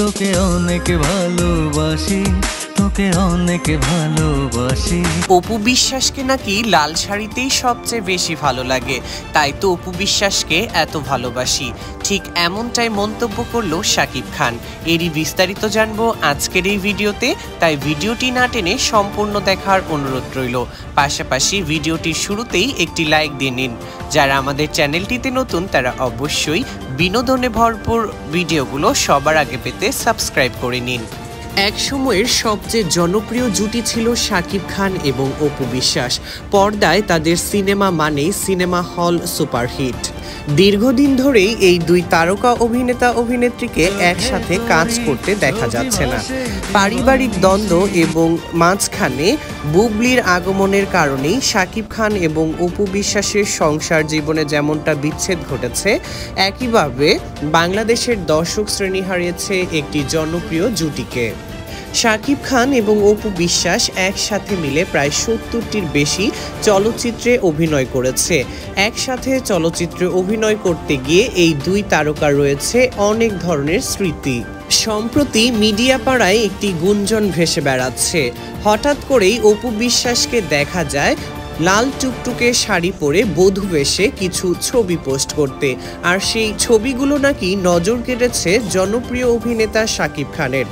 তোকে অনেক ভালোবাসি, তোকে অনেক ভালোবাসি। অপু বিশ্বাসকে নাকি লাল শাড়িতেই সবচেয়ে বেশি ভালো লাগে, তাই তো অপু বিশ্বাসকে এত ভালোবাসি। ঠিক এমনটাই মন্তব্য করলো শাকিব খান। এরই বিস্তারিত জানবো আজকের এই ভিডিওতে, তাই ভিডিওটি না টেনে সম্পূর্ণ দেখার অনুরোধ রইল। পাশাপাশি ভিডিওটির শুরুতেই একটি লাইক দিয়ে নিন। যারা আমাদের চ্যানেলটিতে নতুন তারা অবশ্যই বিনোদনে ভরপুর ভিডিওগুলো সবার আগে পেতে সাবস্ক্রাইব করে নিন। এক সময়ের সবচেয়ে জনপ্রিয় জুটি ছিল শাকিব খান এবং অপু বিশ্বাস। পর্দায় তাদের সিনেমা মানেই সিনেমা হল সুপারহিট। দীর্ঘদিন ধরেই এই দুই তারকা অভিনেতা অভিনেত্রীকে একসাথে কাজ করতে দেখা যাচ্ছে না। পারিবারিক দ্বন্দ্ব এবং মাঝখানে বুবলির আগমনের কারণেই শাকিব খান এবং অপু বিশ্বাসের সংসার জীবনে যেমনটা বিচ্ছেদ ঘটেছে, একইভাবে বাংলাদেশের দর্শক শ্রেণী হারিয়েছে একটি জনপ্রিয় জুটিকে। শাকিব খান এবং অপু বিশ্বাস একসাথে মিলে প্রায় ৭০টির বেশি চলচ্চিত্রে অভিনয় করেছে। একসাথে চলচ্চিত্রে অভিনয় করতে গিয়ে এই দুই তারকার রয়েছে অনেক ধরনের স্মৃতি। সম্প্রতি মিডিয়া পাড়ায় একটি গুঞ্জন ভেসে বেড়াচ্ছে। হঠাৎ করেই অপু বিশ্বাসকে দেখা যায় লাল টুকটুকে শাড়ি পরে বধূ বেশে কিছু ছবি পোস্ট করতে, আর সেই ছবিগুলো নাকি নজর কেড়েছে জনপ্রিয় অভিনেতা শাকিব খানের।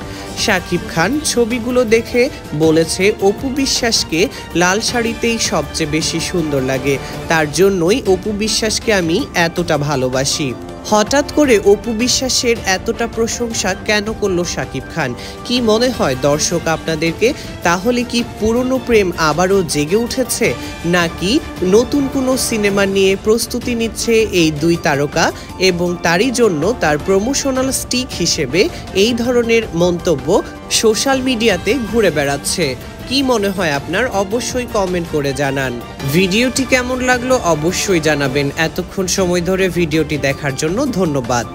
শাকিব খান ছবিগুলো দেখে বলেছে অপু বিশ্বাসকে লাল শাড়িতেই সবচেয়ে বেশি সুন্দর লাগে, তার জন্যই অপু বিশ্বাসকে আমি এতটা ভালোবাসি। হঠাৎ করে অপু বিশ্বাসের এতটা প্রশংসা কেন করলো শাকিব খান? কি মনে হয় দর্শক আপনাদেরকে? তাহলে কি পুরনো প্রেম আবারও জেগে উঠেছে, নাকি নতুন কোনো সিনেমা নিয়ে প্রস্তুতি নিচ্ছে এই দুই তারকা এবং তারই জন্য তার প্রমোশনাল স্টিক হিসেবে এই ধরনের মন্তব্য সোশ্যাল মিডিয়াতে ঘুরে বেড়াচ্ছে? কি মনে হয় আপনার? অবশ্যই কমেন্ট করে জানান। ভিডিওটি কেমন লাগলো অবশ্যই জানাবেন। এতক্ষণ সময় ধরে ভিডিওটি দেখার জন্য ধন্যবাদ।